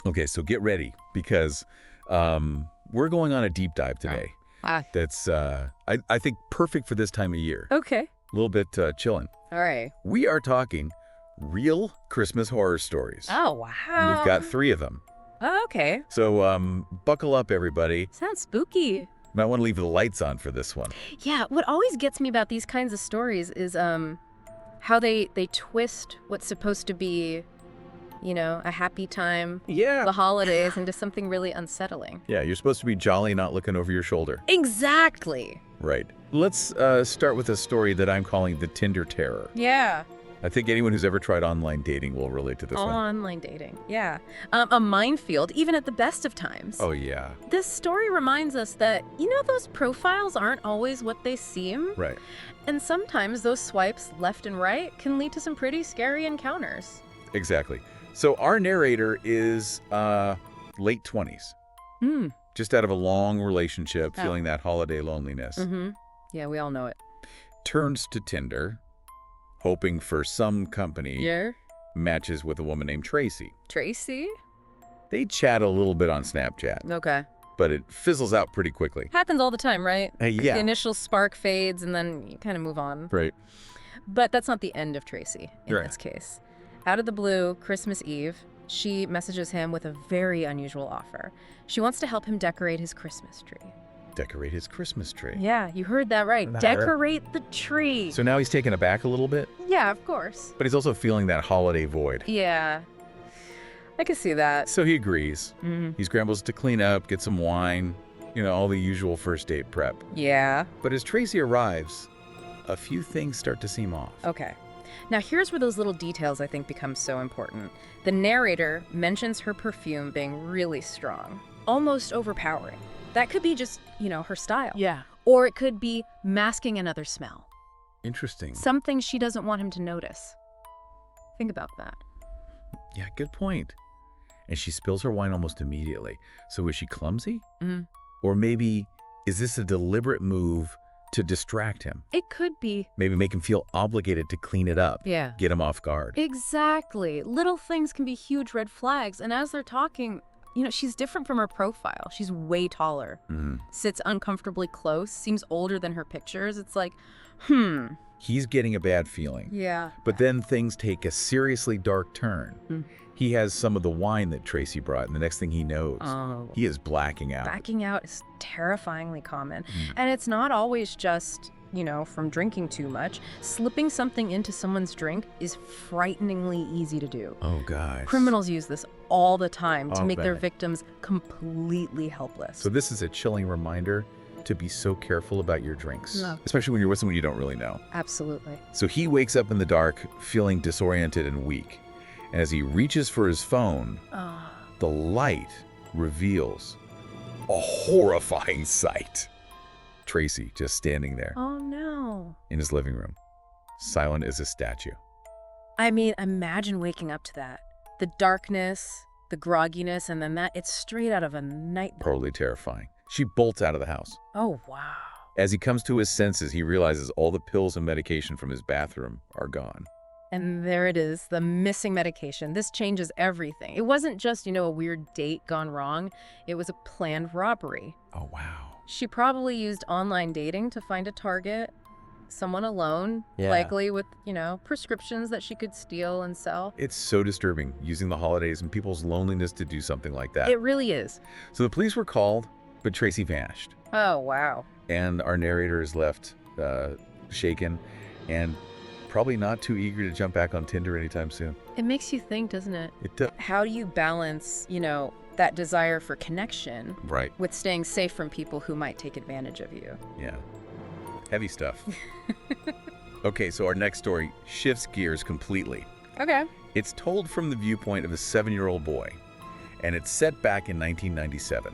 Okay, so get ready because we're going on a deep dive today. That's, I think, perfect for this time of year. Okay. A little bit chilling. All right. We are talking real Christmas horror stories. Oh, wow. And we've got 3 of them. Oh, okay. So buckle up, everybody. Sounds spooky. Might want to leave the lights on for this one. Yeah, what always gets me about these kinds of stories is how they twist what's supposed to be, a happy time, Yeah. the holidays, into something really unsettling. Yeah, you're supposed to be jolly, not looking over your shoulder. Exactly. Right. Let's start with a story that I'm calling the Tinder terror. Yeah. I think anyone who's ever tried online dating will relate to this one. Online dating. Yeah. A minefield, even at the best of times. Oh, yeah. This story reminds us that, those profiles aren't always what they seem. Right. And sometimes those swipes left and right can lead to some pretty scary encounters. Exactly. So our narrator is late 20s. Just out of a long relationship, feeling that holiday loneliness. Mm-hmm. Yeah, we all know it. Turns to Tinder, hoping for some company. Yeah. Matches with a woman named Tracy. Tracy? They chat a little bit on Snapchat. Okay. But it fizzles out pretty quickly. Happens all the time, right? Yeah. The initial spark fades and then you kind of move on. Right. But that's not the end of Tracy in Right. this case. Out of the blue, Christmas Eve, she messages him with a very unusual offer. She wants to help him decorate his Christmas tree. Decorate his Christmas tree. Yeah, you heard that right. Decorate the tree. So now he's taken aback a little bit, Yeah, of course. but he's also feeling that holiday void. Yeah. I can see that. So he agrees. Mm-hmm. He scrambles to clean up, get some wine, all the usual first date prep. Yeah. But as Tracy arrives, a few things start to seem off. Okay. Now here's where those little details I think become so important. The narrator mentions her perfume being really strong, almost overpowering. That could be just, her style. Yeah. Or it could be masking another smell. Interesting. Something she doesn't want him to notice. Think about that. Yeah, good point. And she spills her wine almost immediately. So is she clumsy? Mhm. Or maybe, is this a deliberate move to distract him? It could be. Maybe make him feel obligated to clean it up. Yeah. Get him off guard. Exactly. Little things can be huge red flags. And as they're talking, she's different from her profile. She's way taller. Mhm. Sits uncomfortably close. Seems older than her pictures. It's like, He's getting a bad feeling. Yeah. But then things take a seriously dark turn. He has some of the wine that Tracy brought, and the next thing he knows, he is blacking out. Backing out is terrifyingly common. And it's not always just, from drinking too much. Slipping something into someone's drink is frighteningly easy to do. Oh, guys. Criminals use this all the time to I'll make their bet. victims completely helpless. So this is a chilling reminder to be so careful about your drinks, especially when you're with someone you don't really know. Absolutely. So he wakes up in the dark, feeling disoriented and weak. And as he reaches for his phone, the light reveals a horrifying sight. Tracy just standing there Oh, no. in his living room, silent as a statue. I mean, imagine waking up to that. The darkness, the grogginess, and then it's straight out of a nightmare. Totally terrifying. She bolts out of the house. Oh, wow. As he comes to his senses, he realizes all the pills and medication from his bathroom are gone. And there it is, the missing medication. This changes everything. It wasn't just, a weird date gone wrong. It was a planned robbery. Oh, wow. She probably used online dating to find a target, someone alone, Yeah. likely with, prescriptions that she could steal and sell. It's so disturbing using the holidays and people's loneliness to do something like that. It really is. So the police were called, but Tracy vanished. Oh, wow. And our narrator is left shaken and probably not too eager to jump back on Tinder anytime soon. It makes you think, doesn't it? It does. How do you balance, that desire for connection Right. with staying safe from people who might take advantage of you? Yeah. Heavy stuff. Okay, so our next story shifts gears completely. Okay. It's told from the viewpoint of a 7-year-old boy, and it's set back in 1997.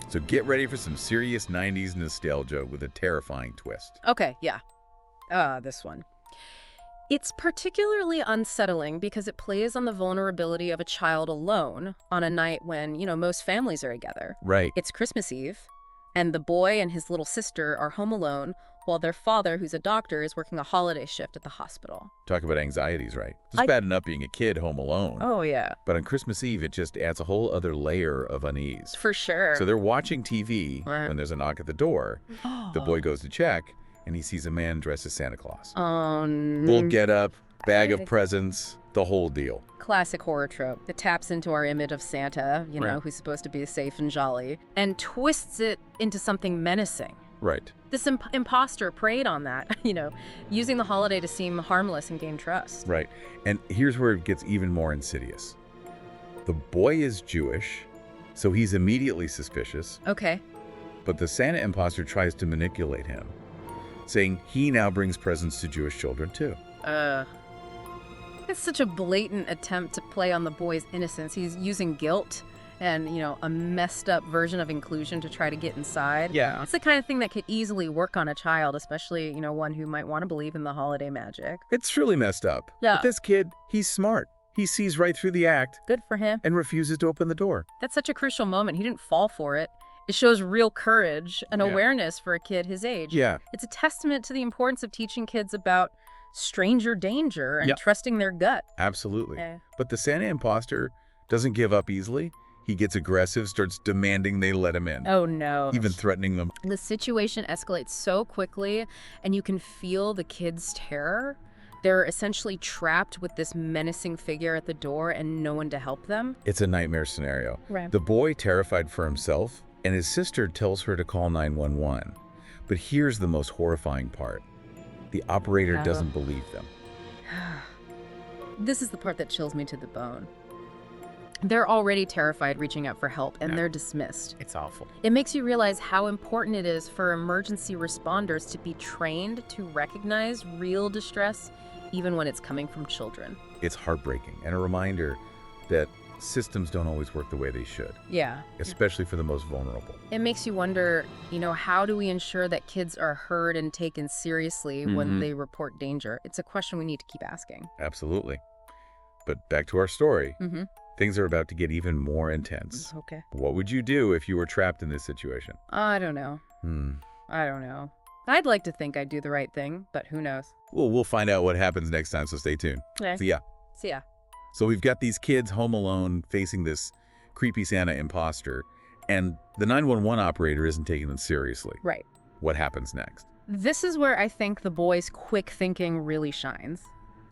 So get ready for some serious 90s nostalgia with a terrifying twist. Okay, yeah. This one. It's particularly unsettling because it plays on the vulnerability of a child alone on a night when, most families are together. Right. It's Christmas Eve, and the boy and his little sister are home alone while their father, who's a doctor, is working a holiday shift at the hospital. Talk about anxieties, right? It's bad enough being a kid home alone. Oh, yeah. But on Christmas Eve, it just adds a whole other layer of unease. For sure. So they're watching TV when there's a knock at the door. The boy goes to check, and he sees a man dressed as Santa Claus. Full get-up, bag of presents, the whole deal. Classic horror trope that taps into our image of Santa, you know, who's supposed to be safe and jolly, and twists it into something menacing. Right. This imposter preyed on that, you know, using the holiday to seem harmless and gain trust. Right. And here's where it gets even more insidious. The boy is Jewish, so he's immediately suspicious. Okay. But the Santa imposter tries to manipulate him, saying he now brings presents to Jewish children too. It's such a blatant attempt to play on the boy's innocence. He's using guilt and, you know, a messed up version of inclusion to try to get inside. Yeah. It's the kind of thing that could easily work on a child, especially, you know, one who might want to believe in the holiday magic. It's truly messed up. Yeah. But this kid, he's smart. He sees right through the act Good for him. and refuses to open the door. That's such a crucial moment. He didn't fall for it. It shows real courage and awareness for a kid his age. Yeah. It's a testament to the importance of teaching kids about stranger danger and trusting their gut. Absolutely. But the Santa imposter doesn't give up easily. He gets aggressive, starts demanding they let him in. Oh, no. Even threatening them. The situation escalates so quickly, and you can feel the kids' terror. They're essentially trapped with this menacing figure at the door and no one to help them. It's a nightmare scenario. Right. The boy terrified for himself, and his sister tells her to call 911. But here's the most horrifying part. The operator doesn't believe them. This is the part that chills me to the bone. They're already terrified reaching out for help, and they're dismissed. It's awful. It makes you realize how important it is for emergency responders to be trained to recognize real distress, even when it's coming from children. It's heartbreaking and a reminder that systems don't always work the way they should. Yeah. Especially for the most vulnerable. It makes you wonder, you know, how do we ensure that kids are heard and taken seriously when they report danger? It's a question we need to keep asking. Absolutely. But back to our story. Things are about to get even more intense. Okay. What would you do if you were trapped in this situation? I don't know. I don't know. I'd like to think I'd do the right thing, but who knows? Well, we'll find out what happens next time, so stay tuned. Okay. See ya. See ya. So we've got these kids home alone facing this creepy Santa imposter, and the 911 operator isn't taking them seriously. Right. What happens next? This is where I think the boy's quick thinking really shines.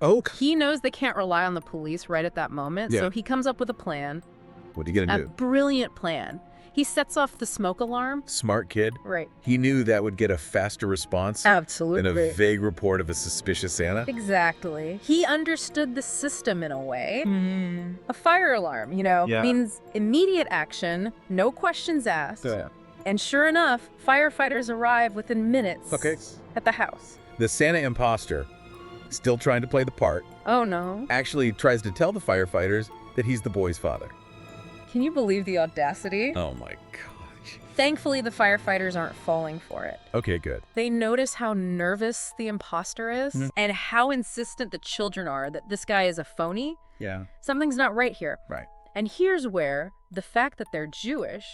Oh, He knows they can't rely on the police right at that moment, so he comes up with a plan. what are you gonna A do? brilliant plan. He sets off the smoke alarm. Smart kid. Right. He knew that would get a faster response Absolutely. than a vague report of a suspicious Santa. Exactly. He understood the system in a way. A fire alarm, you know, means immediate action, no questions asked. And sure enough, firefighters arrive within minutes at the house. The Santa imposter, still trying to play the part, Oh no. actually tries to tell the firefighters that he's the boy's father. Can you believe the audacity? Oh my gosh. Thankfully, the firefighters aren't falling for it. Okay, good. They notice how nervous the imposter is and how insistent the children are that this guy is a phony. Yeah. Something's not right here. Right. And here's where the fact that they're Jewish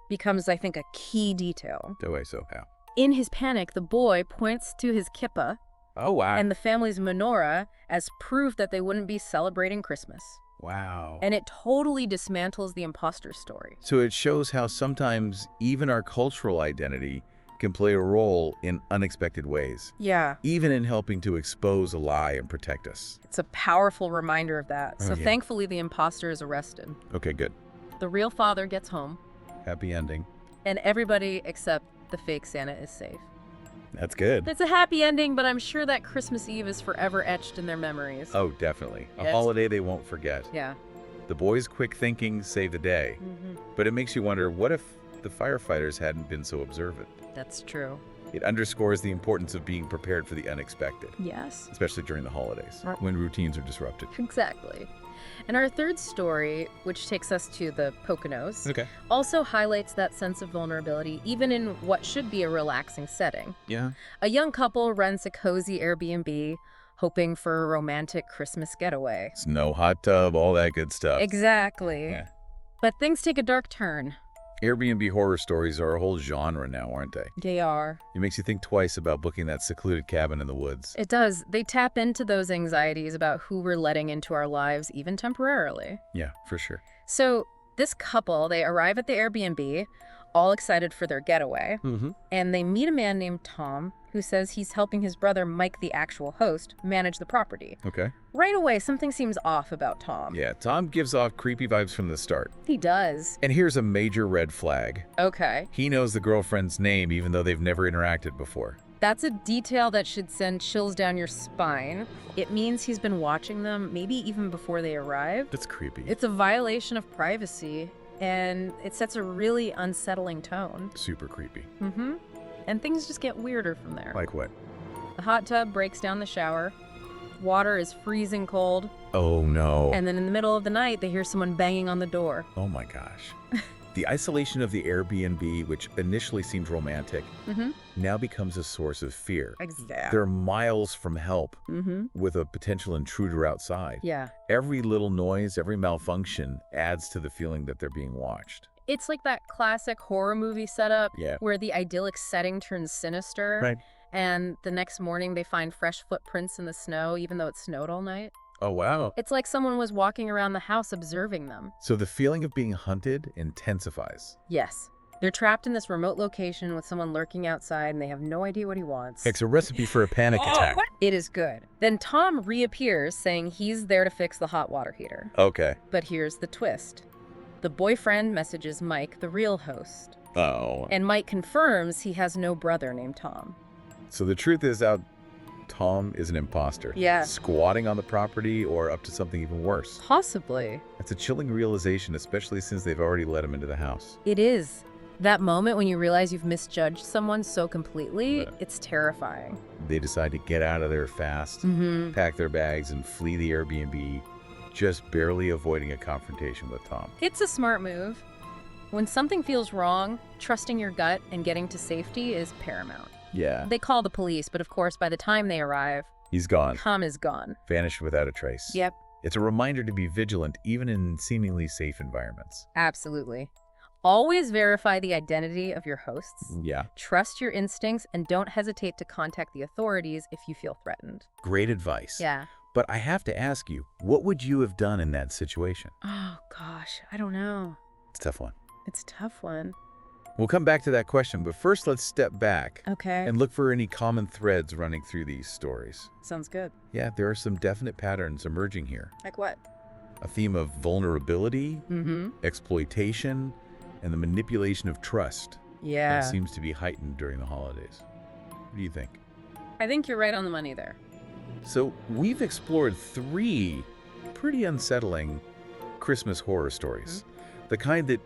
becomes, I think, a key detail. Do I so how? In his panic, the boy points to his kippah Oh, wow. and the family's menorah as proof that they wouldn't be celebrating Christmas. Wow. And it totally dismantles the imposter story. So it shows how sometimes even our cultural identity can play a role in unexpected ways, Yeah. even in helping to expose a lie and protect us. It's a powerful reminder of that. So Okay. thankfully, the imposter is arrested. Okay, good. The real father gets home, Happy ending. and everybody except the fake Santa is safe. That's good. It's a happy ending, but I'm sure that Christmas Eve is forever etched in their memories. Oh, definitely. A Yes. holiday they won't forget. Yeah. The boy's quick thinking saved the day. But it makes you wonder, what if the firefighters hadn't been so observant? That's true. It underscores the importance of being prepared for the unexpected, Yes. especially during the holidays, Right. when routines are disrupted. Exactly. And our third story, which takes us to the Poconos, Okay. also highlights that sense of vulnerability, even in what should be a relaxing setting. Yeah. A young couple rents a cozy Airbnb, hoping for a romantic Christmas getaway. Snow, hot tub, all that good stuff. Exactly. Yeah. But things take a dark turn. Airbnb horror stories are a whole genre now, aren't they? They are. It makes you think twice about booking that secluded cabin in the woods. It does. They tap into those anxieties about who we're letting into our lives, even temporarily. Yeah, for sure. So this couple, they arrive at the Airbnb, all excited for their getaway, and they meet a man named Tom who says he's helping his brother Mike, the actual host, manage the property. Okay. Right away, something seems off about Tom. Yeah, Tom gives off creepy vibes from the start. He does. And here's a major red flag. Okay. He knows the girlfriend's name even though they've never interacted before. That's a detail that should send chills down your spine. It means he's been watching them, maybe even before they arrived. That's creepy. It's a violation of privacy, and it sets a really unsettling tone. Super creepy. And things just get weirder from there. Like what? The hot tub breaks down the shower. Water is freezing cold. Oh, no. And then in the middle of the night, they hear someone banging on the door. Oh, my gosh. The isolation of the Airbnb, which initially seemed romantic, now becomes a source of fear. Exactly. They're miles from help with a potential intruder outside. Yeah. Every little noise, every malfunction adds to the feeling that they're being watched. It's like that classic horror movie setup Yeah. where the idyllic setting turns sinister. Right. And the next morning they find fresh footprints in the snow, even though it snowed all night. Oh, wow. It's like someone was walking around the house observing them. So the feeling of being hunted intensifies. Yes. They're trapped in this remote location with someone lurking outside and they have no idea what he wants. It's a recipe for a panic attack. It is good. Then Tom reappears saying he's there to fix the hot water heater. Okay. But here's the twist. The boyfriend messages Mike, the real host. Oh. And Mike confirms he has no brother named Tom. So the truth is out, Tom is an imposter. Yeah. Squatting on the property or up to something even worse. Possibly. It's a chilling realization, especially since they've already let him into the house. It is. That moment when you realize you've misjudged someone so completely, it's terrifying. They decide to get out of there fast, pack their bags, and flee the Airbnb, just barely avoiding a confrontation with Tom. It's a smart move. When something feels wrong, trusting your gut and getting to safety is paramount. Yeah. They call the police, but of course, by the time they arrive, He's gone. Tom is gone. Vanished without a trace. Yep. It's a reminder to be vigilant, even in seemingly safe environments. Absolutely. Always verify the identity of your hosts. Yeah. Trust your instincts and don't hesitate to contact the authorities if you feel threatened. Great advice. Yeah. But I have to ask you, what would you have done in that situation? Oh, gosh. I don't know. It's a tough one. It's a tough one. We'll come back to that question, but first let's step back Okay. and look for any common threads running through these stories. Sounds good. Yeah, there are some definite patterns emerging here. Like what? A theme of vulnerability, exploitation, and the manipulation of trust Yeah. that seems to be heightened during the holidays. What do you think? I think you're right on the money there. So we've explored 3 pretty unsettling Christmas horror stories. The kind that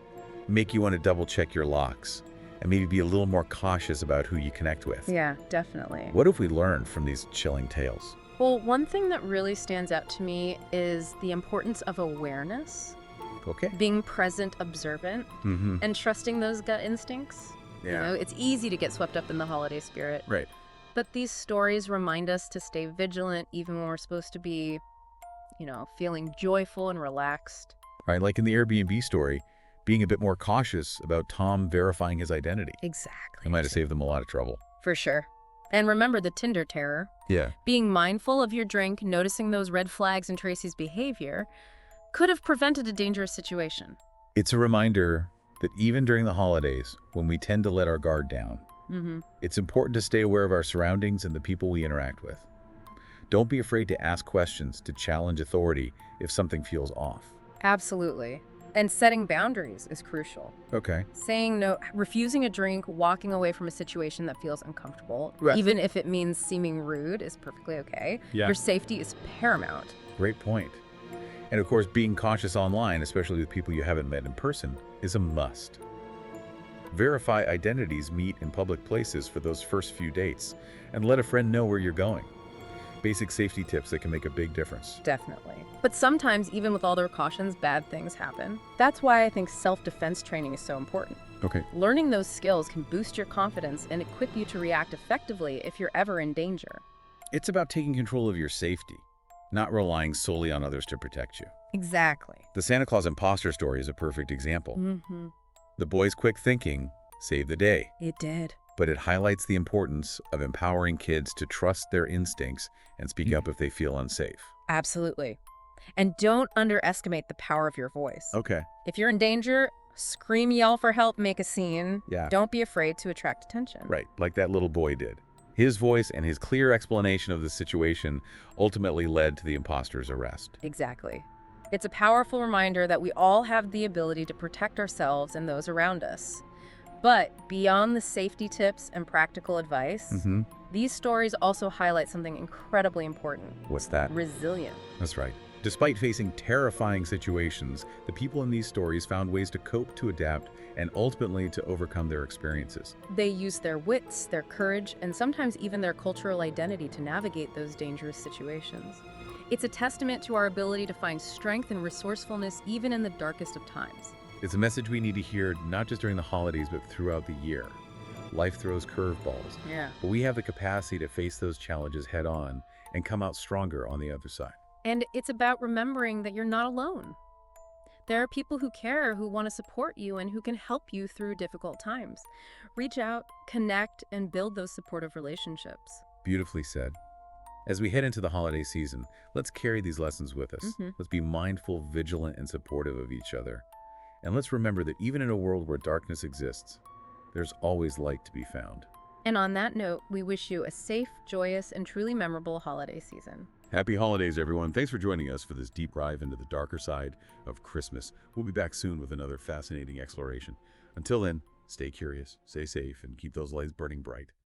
make you want to double check your locks and maybe be a little more cautious about who you connect with. Yeah, definitely. What have we learned from these chilling tales? Well, one thing that really stands out to me is the importance of awareness, Okay. being present, observant, and trusting those gut instincts. Yeah. You know, it's easy to get swept up in the holiday spirit. Right. But these stories remind us to stay vigilant even when we're supposed to be, feeling joyful and relaxed. Right, like in the Airbnb story, being a bit more cautious about Tom verifying his identity. Exactly. It might have saved them a lot of trouble. For sure. And remember the Tinder terror. Yeah. Being mindful of your drink, noticing those red flags in Tracy's behavior, could have prevented a dangerous situation. It's a reminder that even during the holidays, when we tend to let our guard down, it's important to stay aware of our surroundings and the people we interact with. Don't be afraid to ask questions, to challenge authority if something feels off. Absolutely. And setting boundaries is crucial. Okay. Saying no, refusing a drink, walking away from a situation that feels uncomfortable, Right. even if it means seeming rude, is perfectly okay. Yeah. Your safety is paramount. Great point. And of course, being cautious online, especially with people you haven't met in person, is a must. Verify identities, meet in public places for those first few dates, and let a friend know where you're going. Basic safety tips that can make a big difference. Definitely. But sometimes, even with all their cautions, bad things happen. That's why I think self-defense training is so important. Okay. Learning those skills can boost your confidence and equip you to react effectively if you're ever in danger. It's about taking control of your safety, not relying solely on others to protect you. Exactly. The Santa Claus imposter story is a perfect example. The boy's quick thinking saved the day, It did. but it highlights the importance of empowering kids to trust their instincts and speak up if they feel unsafe. Absolutely. And don't underestimate the power of your voice. Okay. If you're in danger, scream, yell for help, make a scene. Yeah. Don't be afraid to attract attention. Right, like that little boy did. His voice and his clear explanation of the situation ultimately led to the imposter's arrest. Exactly. It's a powerful reminder that we all have the ability to protect ourselves and those around us. But beyond the safety tips and practical advice, these stories also highlight something incredibly important. What's that? Resilience. That's right. Despite facing terrifying situations, the people in these stories found ways to cope, to adapt, and ultimately to overcome their experiences. They use their wits, their courage, and sometimes even their cultural identity to navigate those dangerous situations. It's a testament to our ability to find strength and resourcefulness even in the darkest of times. It's a message we need to hear not just during the holidays, but throughout the year. Life throws curveballs, but we have the capacity to face those challenges head on and come out stronger on the other side. And it's about remembering that you're not alone. There are people who care, who want to support you, and who can help you through difficult times. Reach out, connect, and build those supportive relationships. Beautifully said. As we head into the holiday season, let's carry these lessons with us. Let's be mindful, vigilant, and supportive of each other. And let's remember that even in a world where darkness exists, there's always light to be found. And on that note, we wish you a safe, joyous, and truly memorable holiday season. Happy holidays, everyone. Thanks for joining us for this deep dive into the darker side of Christmas. We'll be back soon with another fascinating exploration. Until then, stay curious, stay safe, and keep those lights burning bright.